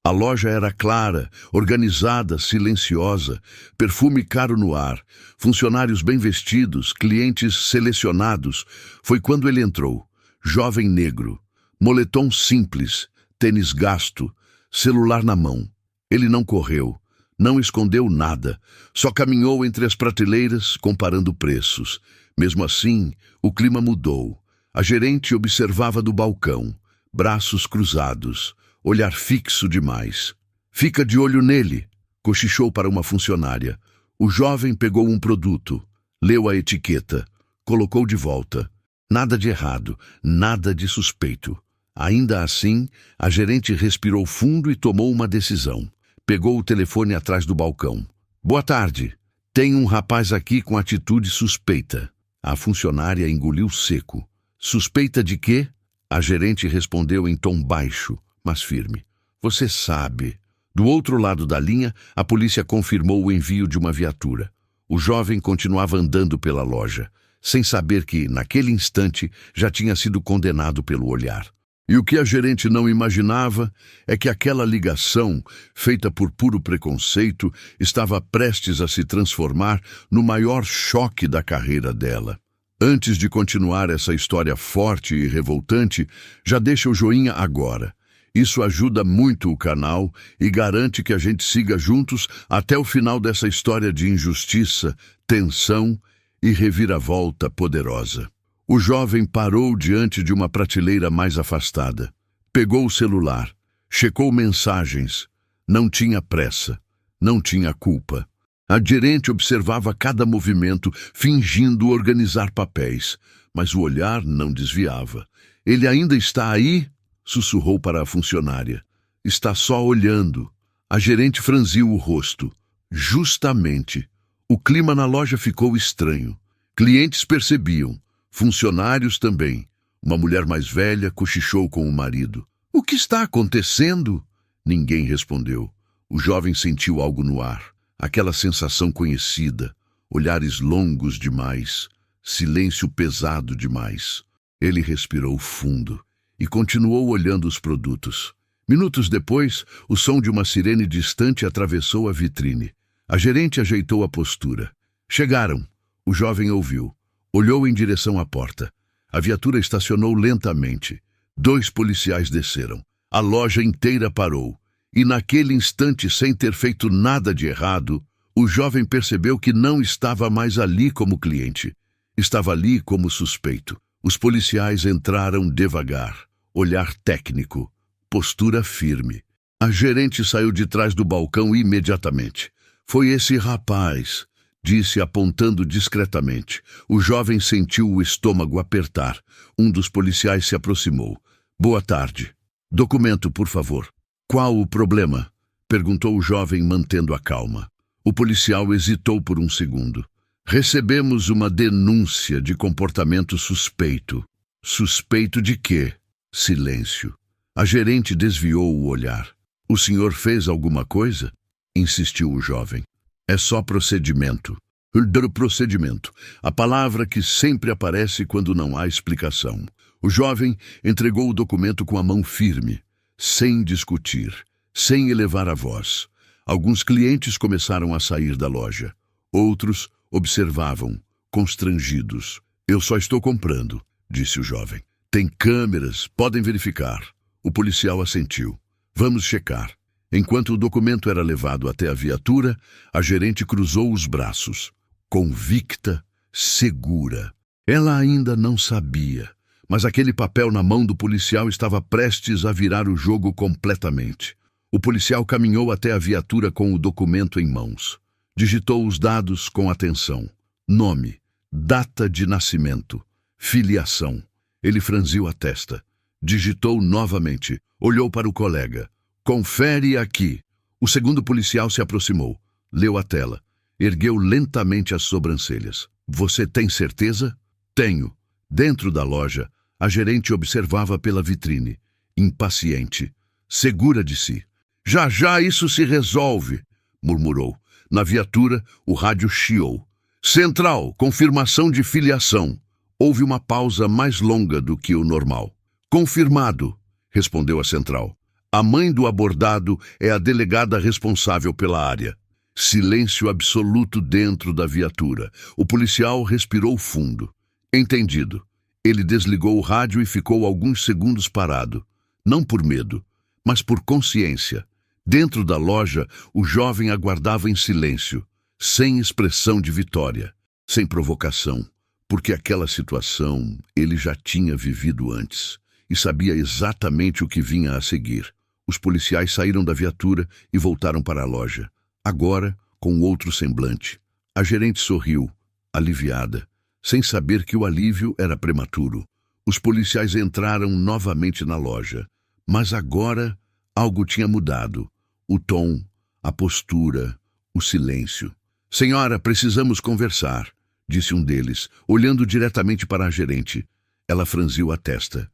A loja era clara, organizada, silenciosa, perfume caro no ar, funcionários bem vestidos, clientes selecionados. Foi quando ele entrou, jovem negro, moletom simples, tênis gasto, celular na mão. Ele não correu, não escondeu nada, só caminhou entre as prateleiras, comparando preços. Mesmo assim, o clima mudou. A gerente observava do balcão, braços cruzados, olhar fixo demais. Fica de olho nele, cochichou para uma funcionária. O jovem pegou um produto, leu a etiqueta, colocou de volta. Nada de errado, nada de suspeito. Ainda assim, a gerente respirou fundo e tomou uma decisão. Pegou o telefone atrás do balcão. Boa tarde. Tem um rapaz aqui com atitude suspeita. A funcionária engoliu seco. Suspeita de quê? A gerente respondeu em tom baixo, mas firme. Você sabe. Do outro lado da linha, a polícia confirmou o envio de uma viatura. O jovem continuava andando pela loja, sem saber que, naquele instante, já tinha sido condenado pelo olhar. E o que a gerente não imaginava é que aquela ligação, feita por puro preconceito, estava prestes a se transformar no maior choque da carreira dela. Antes de continuar essa história forte e revoltante, já deixa o joinha agora. Isso ajuda muito o canal e garante que a gente siga juntos até o final dessa história de injustiça, tensão e reviravolta poderosa. O jovem parou diante de uma prateleira mais afastada. Pegou o celular, checou mensagens. Não tinha pressa, não tinha culpa. A gerente observava cada movimento, fingindo organizar papéis, mas o olhar não desviava. Ele ainda está aí? Sussurrou para a funcionária. Está só olhando. A gerente franziu o rosto. Justamente. O clima na loja ficou estranho. Clientes percebiam. Funcionários também. Uma mulher mais velha cochichou com o marido. O que está acontecendo? Ninguém respondeu. O jovem sentiu algo no ar. Aquela sensação conhecida. Olhares longos demais. Silêncio pesado demais. Ele respirou fundo e continuou olhando os produtos. Minutos depois, o som de uma sirene distante atravessou a vitrine. A gerente ajeitou a postura. Chegaram. O jovem ouviu. Olhou em direção à porta. A viatura estacionou lentamente. 2 policiais desceram. A loja inteira parou. E naquele instante, sem ter feito nada de errado, o jovem percebeu que não estava mais ali como cliente. Estava ali como suspeito. Os policiais entraram devagar. Olhar técnico. Postura firme. A gerente saiu de trás do balcão imediatamente. Foi esse rapaz, disse apontando discretamente. O jovem sentiu o estômago apertar. Um dos policiais se aproximou. Boa tarde. Documento, por favor. Qual o problema? Perguntou o jovem, mantendo a calma. O policial hesitou por um segundo. Recebemos uma denúncia de comportamento suspeito. Suspeito de quê? Silêncio. A gerente desviou o olhar. O senhor fez alguma coisa? Insistiu o jovem. É só procedimento. Procedimento. A palavra que sempre aparece quando não há explicação. O jovem entregou o documento com a mão firme, sem discutir, sem elevar a voz. Alguns clientes começaram a sair da loja. Outros observavam, constrangidos. Eu só estou comprando, disse o jovem. Tem câmeras, podem verificar. O policial assentiu. Vamos checar. Enquanto o documento era levado até a viatura, a gerente cruzou os braços. Convicta, segura. Ela ainda não sabia, mas aquele papel na mão do policial estava prestes a virar o jogo completamente. O policial caminhou até a viatura com o documento em mãos. Digitou os dados com atenção. Nome, data de nascimento, filiação. Ele franziu a testa. Digitou novamente. Olhou para o colega. Confere aqui. O segundo policial se aproximou. Leu a tela. Ergueu lentamente as sobrancelhas. Você tem certeza? Tenho. Dentro da loja, a gerente observava pela vitrine. Impaciente. Segura de si. Já já isso se resolve, murmurou. Na viatura, o rádio chiou. Central, confirmação de filiação. Houve uma pausa mais longa do que o normal. Confirmado, respondeu a central. A mãe do abordado é a delegada responsável pela área. Silêncio absoluto dentro da viatura. O policial respirou fundo. Entendido. Ele desligou o rádio e ficou alguns segundos parado. Não por medo, mas por consciência. Dentro da loja, o jovem aguardava em silêncio, sem expressão de vitória, sem provocação, porque aquela situação ele já tinha vivido antes e sabia exatamente o que vinha a seguir. Os policiais saíram da viatura e voltaram para a loja, agora com outro semblante. A gerente sorriu, aliviada, sem saber que o alívio era prematuro. Os policiais entraram novamente na loja, mas agora algo tinha mudado. O tom, a postura, o silêncio. "Senhora, precisamos conversar", disse um deles, olhando diretamente para a gerente. Ela franziu a testa.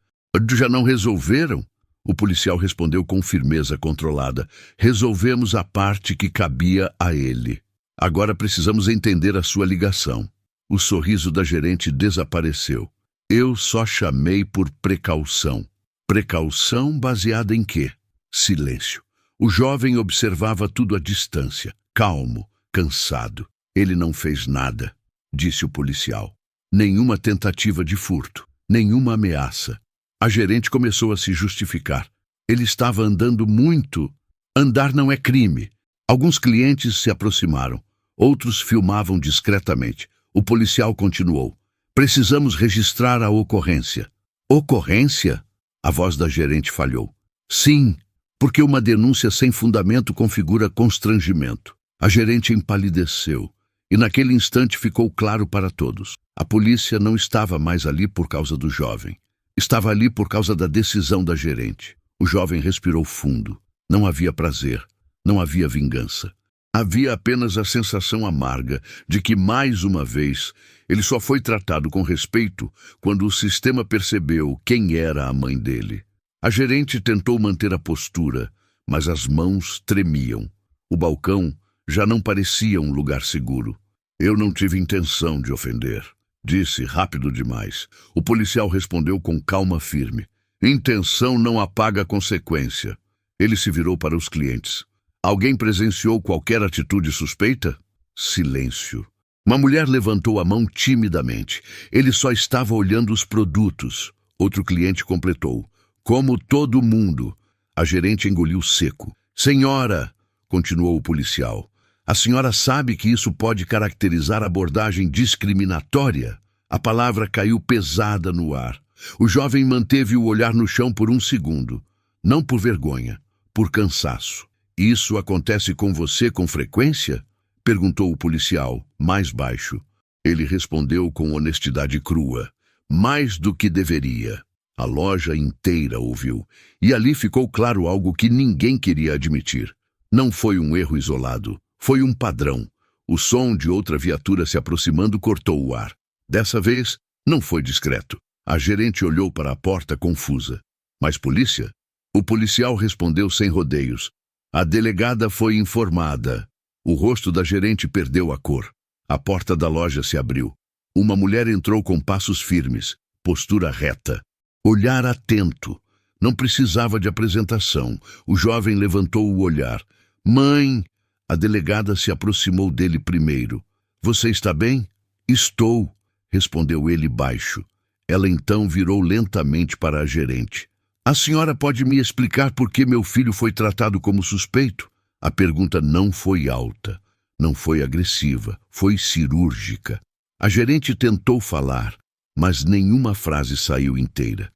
"Já não resolveram?" O policial respondeu com firmeza controlada. "Resolvemos a parte que cabia a ele. Agora precisamos entender a sua ligação." O sorriso da gerente desapareceu. "Eu só chamei por precaução." Precaução baseada em quê? Silêncio. O jovem observava tudo à distância, calmo, cansado. "Ele não fez nada", disse o policial. "Nenhuma tentativa de furto, nenhuma ameaça." A gerente começou a se justificar. "Ele estava andando muito. Andar não é crime." Alguns clientes se aproximaram. Outros filmavam discretamente. O policial continuou. "Precisamos registrar a ocorrência." "Ocorrência?" A voz da gerente falhou. "Sim, porque uma denúncia sem fundamento configura constrangimento." A gerente empalideceu, e naquele instante ficou claro para todos. A polícia não estava mais ali por causa do jovem. Estava ali por causa da decisão da gerente. O jovem respirou fundo. Não havia prazer, não havia vingança. Havia apenas a sensação amarga de que, mais uma vez, ele só foi tratado com respeito quando o sistema percebeu quem era a mãe dele. A gerente tentou manter a postura, mas as mãos tremiam. O balcão já não parecia um lugar seguro. "Eu não tive intenção de ofender", disse rápido demais. O policial respondeu com calma firme. "Intenção não apaga a consequência." Ele se virou para os clientes. "Alguém presenciou qualquer atitude suspeita?" Silêncio. Uma mulher levantou a mão timidamente. "Ele só estava olhando os produtos." Outro cliente completou. "Como todo mundo." A gerente engoliu seco. "Senhora", continuou o policial, "a senhora sabe que isso pode caracterizar abordagem discriminatória?" A palavra caiu pesada no ar. O jovem manteve o olhar no chão por um segundo. Não por vergonha, por cansaço. "Isso acontece com você com frequência?" perguntou o policial, mais baixo. Ele respondeu com honestidade crua. "Mais do que deveria." A loja inteira ouviu, e ali ficou claro algo que ninguém queria admitir. Não foi um erro isolado, foi um padrão. O som de outra viatura se aproximando cortou o ar. Dessa vez, não foi discreto. A gerente olhou para a porta confusa. "Mas polícia?" O policial respondeu sem rodeios. "A delegada foi informada." O rosto da gerente perdeu a cor. A porta da loja se abriu. Uma mulher entrou com passos firmes, postura reta. Olhar atento. Não precisava de apresentação. O jovem levantou o olhar. "Mãe!" A delegada se aproximou dele primeiro. "Você está bem?" "Estou", respondeu ele baixo. Ela então virou lentamente para a gerente. "A senhora pode me explicar por que meu filho foi tratado como suspeito?" A pergunta não foi alta, não foi agressiva, foi cirúrgica. A gerente tentou falar, mas nenhuma frase saiu inteira.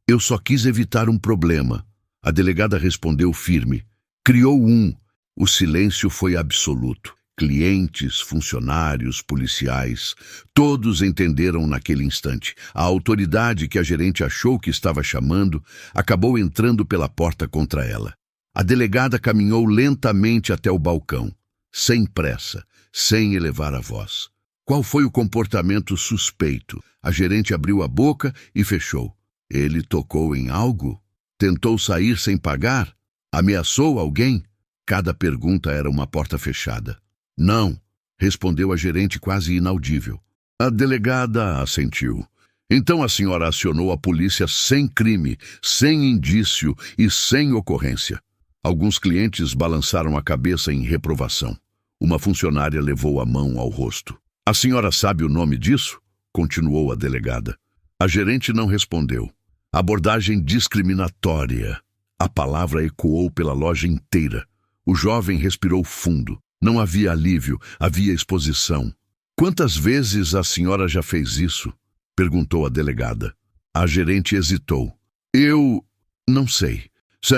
Eu só quis evitar um problema." A delegada respondeu firme. "Criou um." O silêncio foi absoluto. Clientes, funcionários, policiais, todos entenderam naquele instante. A autoridade que a gerente achou que estava chamando acabou entrando pela porta contra ela. A delegada caminhou lentamente até o balcão, sem pressa, sem elevar a voz. Qual foi o comportamento suspeito? A gerente abriu a boca e fechou. Ele tocou em algo? Tentou sair sem pagar? Ameaçou alguém? Cada pergunta era uma porta fechada. "Não", respondeu a gerente quase inaudível. A delegada assentiu. Então a senhora acionou a polícia sem crime, sem indício e sem ocorrência. Alguns clientes balançaram a cabeça em reprovação. Uma funcionária levou a mão ao rosto. A senhora sabe o nome disso? Continuou a delegada. A gerente não respondeu. Abordagem discriminatória. A palavra ecoou pela loja inteira. O jovem respirou fundo. Não havia alívio, havia exposição. Quantas vezes a senhora já fez isso? Perguntou a delegada. A gerente hesitou. Eu não sei.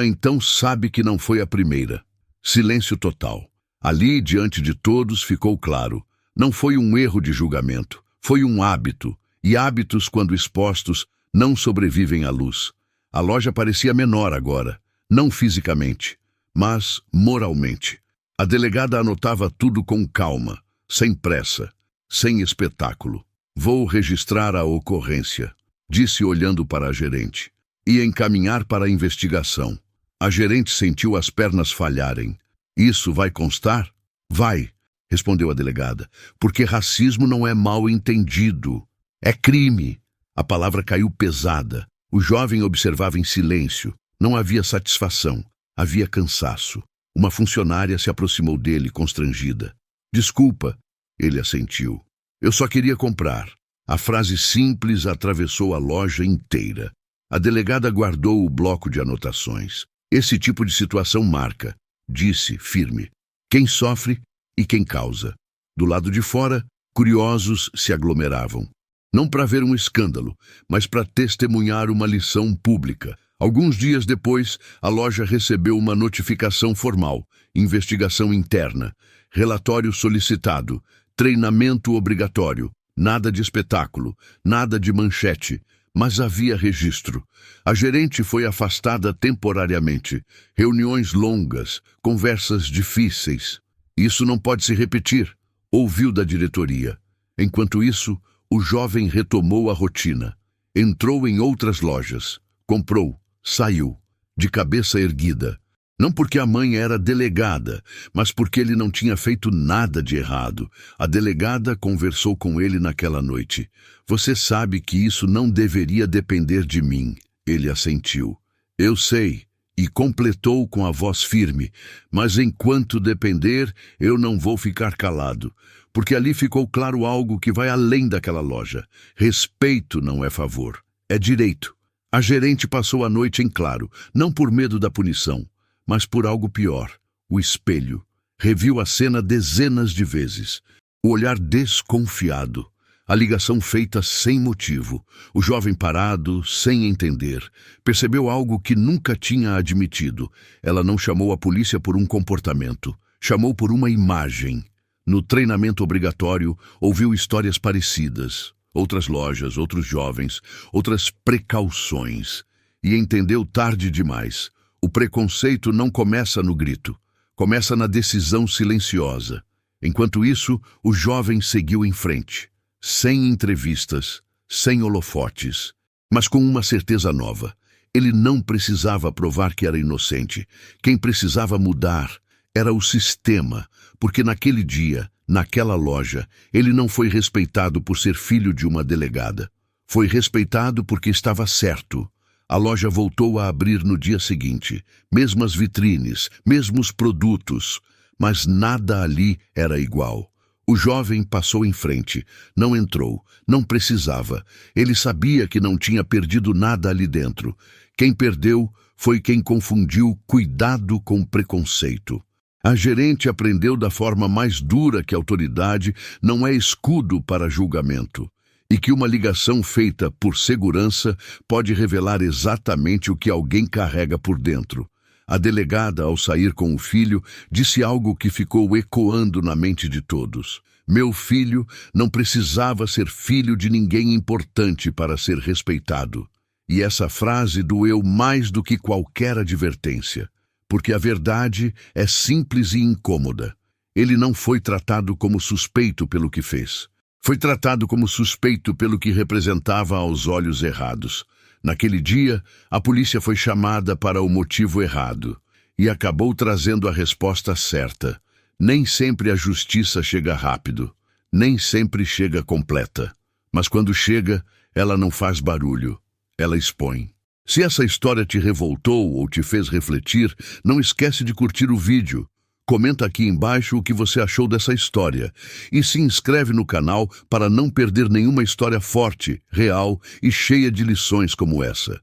Então sabe que não foi a primeira. Silêncio total. Ali, diante de todos, ficou claro. Não foi um erro de julgamento. Foi um hábito. E hábitos, quando expostos, não sobrevivem à luz. A loja parecia menor agora. Não fisicamente, mas moralmente. A delegada anotava tudo com calma, sem pressa, sem espetáculo. Vou registrar a ocorrência, disse olhando para a gerente, e encaminhar para a investigação. A gerente sentiu as pernas falharem. Isso vai constar? Vai, respondeu a delegada, porque racismo não é mal entendido. É crime. A palavra caiu pesada. O jovem observava em silêncio. Não havia satisfação, havia cansaço. Uma funcionária se aproximou dele, constrangida. Desculpa, ele assentiu. Eu só queria comprar. A frase simples atravessou a loja inteira. A delegada guardou o bloco de anotações. Esse tipo de situação marca, disse, firme, quem sofre e quem causa. Do lado de fora, curiosos se aglomeravam. Não para ver um escândalo, mas para testemunhar uma lição pública. Alguns dias depois, a loja recebeu uma notificação formal, investigação interna, relatório solicitado, treinamento obrigatório, nada de espetáculo, nada de manchete, mas havia registro. A gerente foi afastada temporariamente, reuniões longas, conversas difíceis. Isso não pode se repetir, ouviu da diretoria. Enquanto isso, o jovem retomou a rotina. Entrou em outras lojas, comprou, saiu, de cabeça erguida. Não porque a mãe era delegada, mas porque ele não tinha feito nada de errado. A delegada conversou com ele naquela noite. Você sabe que isso não deveria depender de mim. Ele assentiu. Eu sei. E completou com a voz firme. Mas enquanto depender, eu não vou ficar calado. Porque ali ficou claro algo que vai além daquela loja. Respeito não é favor, é direito. A gerente passou a noite em claro, não por medo da punição, mas por algo pior, o espelho. Reviu a cena dezenas de vezes. O olhar desconfiado, a ligação feita sem motivo, o jovem parado, sem entender. Percebeu algo que nunca tinha admitido. Ela não chamou a polícia por um comportamento, chamou por uma imagem. No treinamento obrigatório, ouviu histórias parecidas. Outras lojas, outros jovens, outras precauções. E entendeu tarde demais. O preconceito não começa no grito, começa na decisão silenciosa. Enquanto isso, o jovem seguiu em frente, sem entrevistas, sem holofotes, mas com uma certeza nova. Ele não precisava provar que era inocente. Quem precisava mudar era o sistema, porque naquele dia, naquela loja, ele não foi respeitado por ser filho de uma delegada. Foi respeitado porque estava certo. A loja voltou a abrir no dia seguinte. Mesmas vitrines, mesmos produtos, mas nada ali era igual. O jovem passou em frente, não entrou, não precisava. Ele sabia que não tinha perdido nada ali dentro. Quem perdeu foi quem confundiu cuidado com preconceito. A gerente aprendeu da forma mais dura que a autoridade não é escudo para julgamento, e que uma ligação feita por segurança pode revelar exatamente o que alguém carrega por dentro. A delegada, ao sair com o filho, disse algo que ficou ecoando na mente de todos. Meu filho não precisava ser filho de ninguém importante para ser respeitado. E essa frase doeu mais do que qualquer advertência. Porque a verdade é simples e incômoda. Ele não foi tratado como suspeito pelo que fez. Foi tratado como suspeito pelo que representava aos olhos errados. Naquele dia, a polícia foi chamada para o motivo errado e acabou trazendo a resposta certa. Nem sempre a justiça chega rápido, nem sempre chega completa. Mas quando chega, Ela não faz barulho, ela expõe. Se essa história te revoltou ou te fez refletir, não esquece de curtir o vídeo. Comenta aqui embaixo o que você achou dessa história e se inscreve no canal para não perder nenhuma história forte, real e cheia de lições como essa.